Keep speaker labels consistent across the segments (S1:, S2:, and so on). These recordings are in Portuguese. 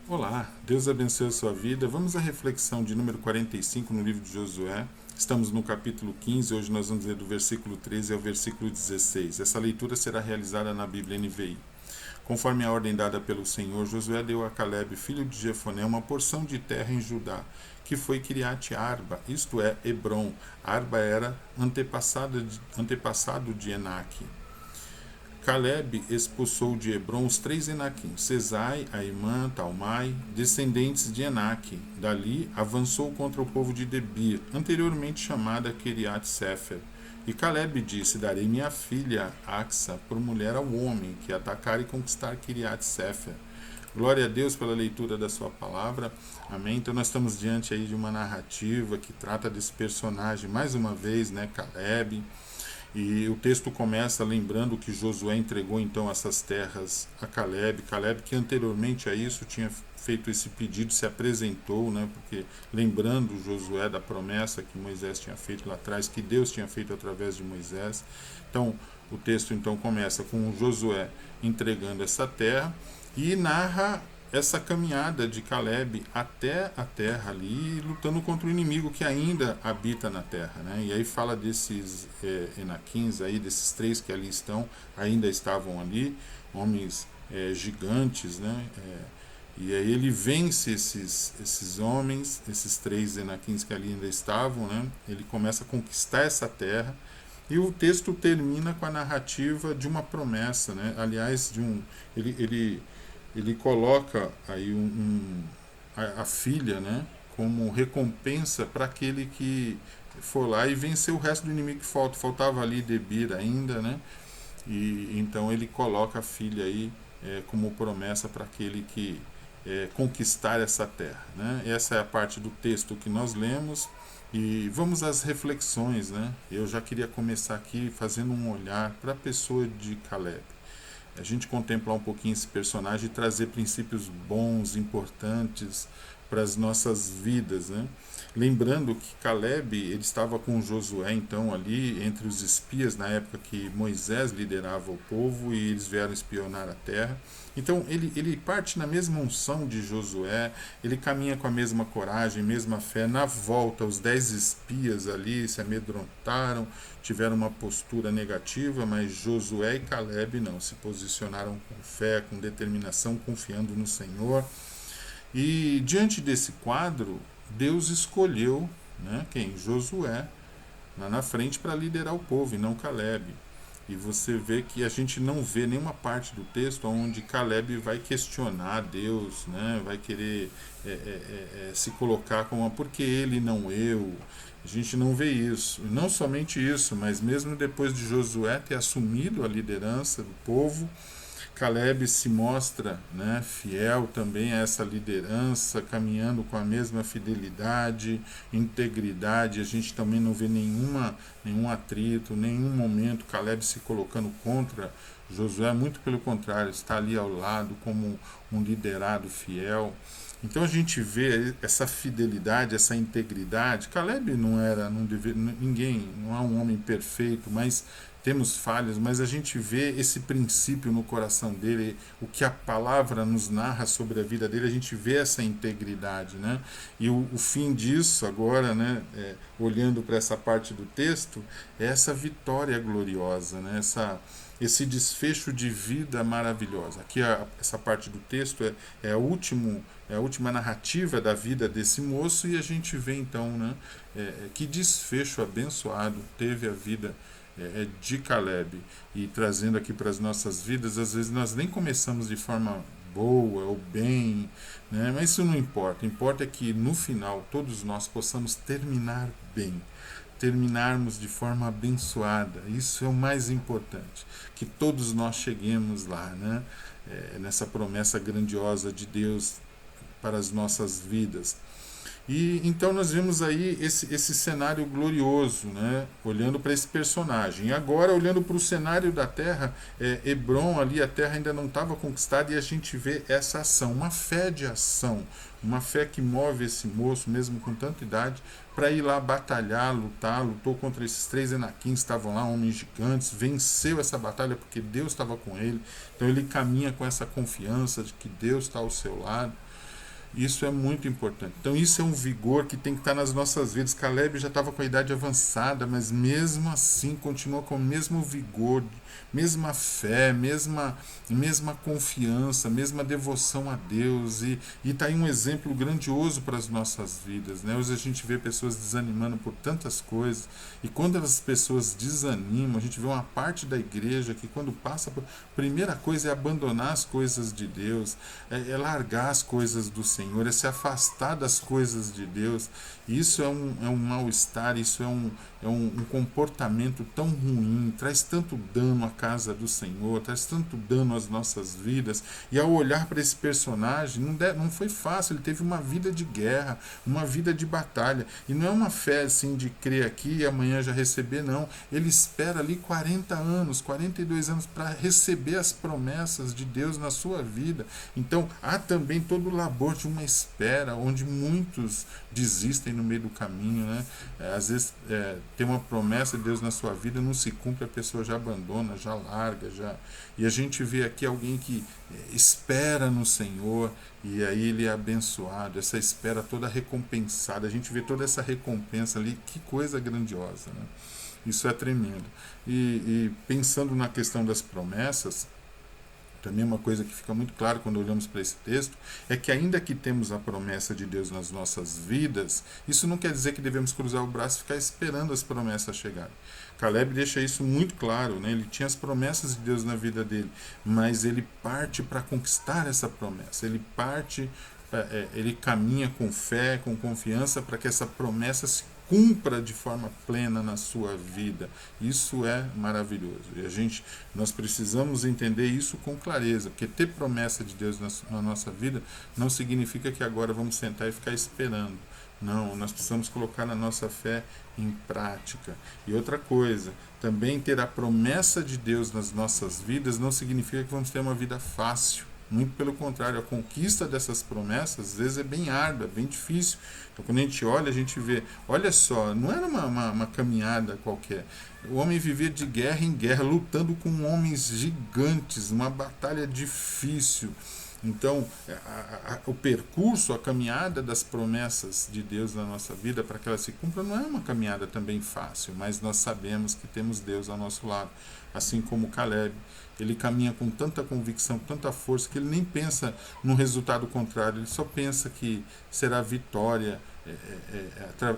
S1: Olá, Deus abençoe a sua vida. Vamos à reflexão de número 45 no livro de Josué. Estamos no capítulo 15, hoje nós vamos ler do versículo 13 ao versículo 16. Essa leitura será realizada na Bíblia NVI. Conforme a ordem dada pelo Senhor, Josué deu a Calebe, filho de Jefoné, uma porção de terra em Judá, que foi Kiriat Arba, isto é, Hebron. Arba era antepassado de Enaque. Calebe expulsou de Hebron os 3 Enaquim, Sesai, Aimã, Talmai, descendentes de Enaque. Dali avançou contra o povo de Debir, anteriormente chamada Kiriat Sefer. E Calebe disse: Darei minha filha Axa por mulher ao homem que atacar e conquistar Kiriat Sefer. Glória a Deus pela leitura da sua palavra. Amém. Então nós estamos diante aí de uma narrativa que trata desse personagem mais uma vez, né, Calebe. E o texto começa lembrando que Josué entregou então essas terras a Calebe. Calebe, que anteriormente a isso tinha feito esse pedido, se apresentou, né? Porque lembrando Josué da promessa que Moisés tinha feito lá atrás, que Deus tinha feito através de Moisés. Então, o texto então começa com Josué entregando essa terra e narra essa caminhada de Calebe até a terra ali, lutando contra o inimigo que ainda habita na terra, né? E aí fala desses Enaquins aí, desses 3 que ali estão, ainda estavam ali, homens gigantes, né? E aí ele vence esses homens, esses 3 Enaquins que ali ainda estavam, né? Ele começa a conquistar essa terra. E o texto termina com a narrativa de uma promessa, né? Aliás, ele coloca aí a filha, né, como recompensa para aquele que for lá e venceu o resto do inimigo que faltava ali Debir ainda, né? E então ele coloca a filha aí como promessa para aquele que conquistar essa terra, né? Essa é a parte do texto que nós lemos e vamos às reflexões, né? Eu já queria começar aqui fazendo um olhar para a pessoa de Caleb, a gente contemplar um pouquinho esse personagem e trazer princípios bons, importantes para as nossas vidas, né? Lembrando que Caleb, ele estava com Josué, então, ali entre os espias, na época que Moisés liderava o povo e eles vieram espionar a terra. Então, ele parte na mesma unção de Josué, ele caminha com a mesma coragem, mesma fé. Na volta, os 10 espias ali se amedrontaram, tiveram uma postura negativa, mas Josué e Caleb não, se posicionaram com fé, com determinação, confiando no Senhor. E diante desse quadro, Deus escolheu, né, quem? Josué, lá na frente para liderar o povo e não Caleb. E você vê que a gente não vê nenhuma parte do texto onde Caleb vai questionar Deus, né? Vai querer se colocar como por que ele não eu. A gente não vê isso. E não somente isso, mas mesmo depois de Josué ter assumido a liderança do povo, Caleb se mostra, né, fiel também a essa liderança, caminhando com a mesma fidelidade, integridade. A gente também não vê nenhum atrito, nenhum momento Caleb se colocando contra Josué, muito pelo contrário, está ali ao lado como um liderado fiel. Então a gente vê essa fidelidade, essa integridade. Caleb não era, não deve, ninguém, não é um homem perfeito, mas temos falhas, mas a gente vê esse princípio no coração dele, o que a palavra nos narra sobre a vida dele, a gente vê essa integridade, né? E o fim disso agora, né, olhando para essa parte do texto, é essa vitória gloriosa, né? Esse desfecho de vida maravilhosa. Aqui essa parte do texto é a última narrativa da vida desse moço e a gente vê então, né, que desfecho abençoado teve a vida de Caleb. E trazendo aqui para as nossas vidas, às vezes nós nem começamos de forma boa ou bem, né? Mas isso não importa. Importa é que no final todos nós possamos terminar bem, terminarmos de forma abençoada. Isso é o mais importante, que todos nós cheguemos lá, né? Nessa promessa grandiosa de Deus para as nossas vidas. E então nós vemos aí esse cenário glorioso, né? Olhando para esse personagem. E agora, olhando para o cenário da terra, Hebron ali, a terra ainda não estava conquistada e a gente vê essa ação, uma fé de ação, uma fé que move esse moço, mesmo com tanta idade, para ir lá batalhar, lutar, lutou contra esses 3 Enaquins, estavam lá, homens gigantes, venceu essa batalha porque Deus estava com ele. Então ele caminha com essa confiança de que Deus está ao seu lado. Isso é muito importante. Então isso é um vigor que tem que estar nas nossas vidas. Caleb já estava com a idade avançada, mas mesmo assim continua com o mesmo vigor, mesma fé, mesma confiança, mesma devoção a Deus. E está aí um exemplo grandioso para as nossas vidas. Né? Hoje a gente vê pessoas desanimando por tantas coisas. E quando as pessoas desanimam, a gente vê uma parte da igreja que quando passa por... Primeira coisa é abandonar as coisas de Deus, é largar as coisas do Senhor, é se afastar das coisas de Deus. Isso é um mal-estar, isso é um comportamento tão ruim, traz tanto dano à casa do Senhor, traz tanto dano às nossas vidas. E ao olhar para esse personagem, não foi fácil, ele teve uma vida de guerra, uma vida de batalha. E não é uma fé assim de crer aqui e amanhã já receber, não. Ele espera ali 40 anos, 42 anos para receber as promessas de Deus na sua vida. Então há também todo o labor de uma espera, onde muitos desistem no meio do caminho, né? Às vezes tem uma promessa de Deus na sua vida, não se cumpre, a pessoa já abandona, já larga, já. E a gente vê aqui alguém que espera no Senhor e aí ele é abençoado, essa espera toda recompensada, a gente vê toda essa recompensa ali, que coisa grandiosa, né? Isso é tremendo. E pensando na questão das promessas, também uma coisa que fica muito claro quando olhamos para esse texto é que ainda que temos a promessa de Deus nas nossas vidas, isso não quer dizer que devemos cruzar o braço e ficar esperando as promessas chegarem. Caleb deixa isso muito claro, né? Ele tinha as promessas de Deus na vida dele, mas ele parte para conquistar essa promessa, ele caminha com fé, com confiança para que essa promessa se cumpra de forma plena na sua vida. Isso é maravilhoso. E nós precisamos entender isso com clareza, porque ter promessa de Deus na nossa vida não significa que agora vamos sentar e ficar esperando. Não, nós precisamos colocar a nossa fé em prática. E outra coisa, também ter a promessa de Deus nas nossas vidas não significa que vamos ter uma vida fácil. Muito pelo contrário, a conquista dessas promessas às vezes é bem árdua, bem difícil. Então quando a gente olha, a gente vê, olha só, não era uma caminhada qualquer. O homem vivia de guerra em guerra, lutando com homens gigantes, uma batalha difícil. Então, o percurso, a caminhada das promessas de Deus na nossa vida, para que ela se cumpra, não é uma caminhada também fácil, mas nós sabemos que temos Deus ao nosso lado. Assim como Caleb, ele caminha com tanta convicção, com tanta força, que ele nem pensa no resultado contrário, ele só pensa que será vitória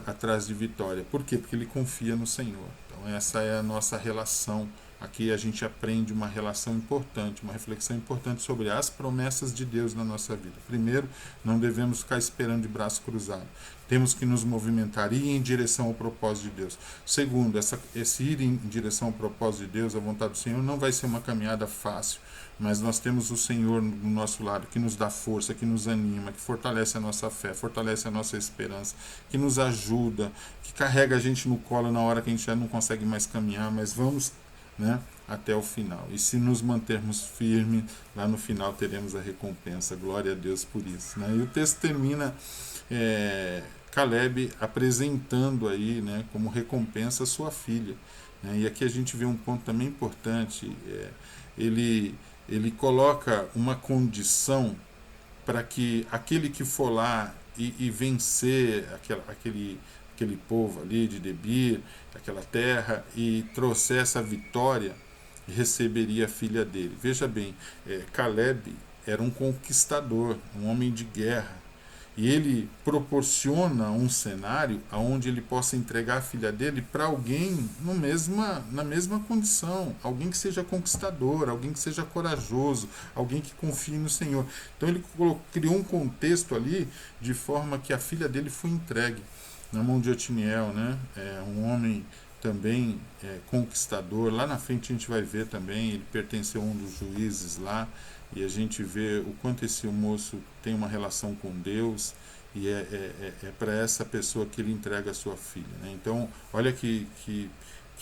S1: atrás de vitória. Por quê? Porque ele confia no Senhor. Então, essa é a nossa relação. Aqui a gente aprende uma relação importante, uma reflexão importante sobre as promessas de Deus na nossa vida. Primeiro, não devemos ficar esperando de braço cruzado. Temos que nos movimentar e ir em direção ao propósito de Deus. Segundo, esse ir em direção ao propósito de Deus, à vontade do Senhor, não vai ser uma caminhada fácil, mas nós temos o Senhor do nosso lado, que nos dá força, que nos anima, que fortalece a nossa fé, fortalece a nossa esperança, que nos ajuda, que carrega a gente no colo na hora que a gente já não consegue mais caminhar, mas vamos, né, até o final. E se nos mantermos firmes, lá no final teremos a recompensa. Glória a Deus por isso. Né? E o texto termina Caleb apresentando aí, né, como recompensa a sua filha. Né? E aqui a gente vê um ponto também importante. Ele coloca uma condição para que aquele que for lá e vencer aquele povo ali de Debir, aquela terra, e trouxer essa vitória, receberia a filha dele. Veja bem, Caleb era um conquistador, um homem de guerra, e ele proporciona um cenário onde ele possa entregar a filha dele para alguém na mesma condição, alguém que seja conquistador, alguém que seja corajoso, alguém que confie no Senhor. Então ele criou um contexto ali de forma que a filha dele foi entregue na mão de Otiniel, né? Um homem também conquistador. Lá na frente a gente vai ver também, ele pertenceu a um dos juízes lá, e a gente vê o quanto esse moço tem uma relação com Deus, e é para essa pessoa que ele entrega a sua filha. Né? Então, olha que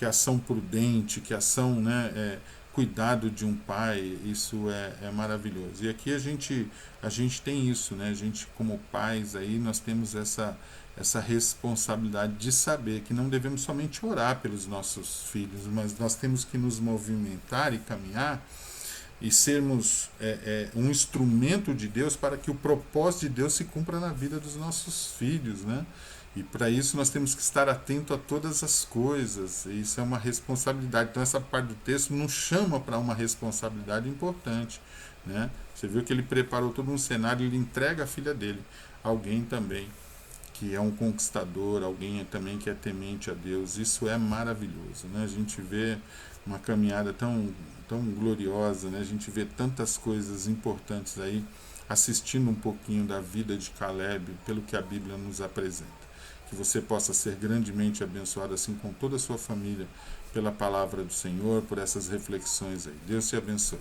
S1: ação prudente, que ação, né, cuidado de um pai, isso é maravilhoso. E aqui a gente tem isso, né? A gente, como pais, aí nós temos essa responsabilidade de saber que não devemos somente orar pelos nossos filhos, mas nós temos que nos movimentar e caminhar e sermos um instrumento de Deus para que o propósito de Deus se cumpra na vida dos nossos filhos, né? E para isso nós temos que estar atento a todas as coisas. E isso é uma responsabilidade. Então essa parte do texto nos chama para uma responsabilidade importante, né? Você viu que ele preparou todo um cenário, ele entrega a filha dele, alguém também que é um conquistador, alguém também que é temente a Deus. Isso é maravilhoso, né? A gente vê uma caminhada tão gloriosa, né? A gente vê tantas coisas importantes aí, assistindo um pouquinho da vida de Caleb, pelo que a Bíblia nos apresenta. Que você possa ser grandemente abençoado, assim com toda a sua família, pela palavra do Senhor, por essas reflexões aí. Deus te abençoe.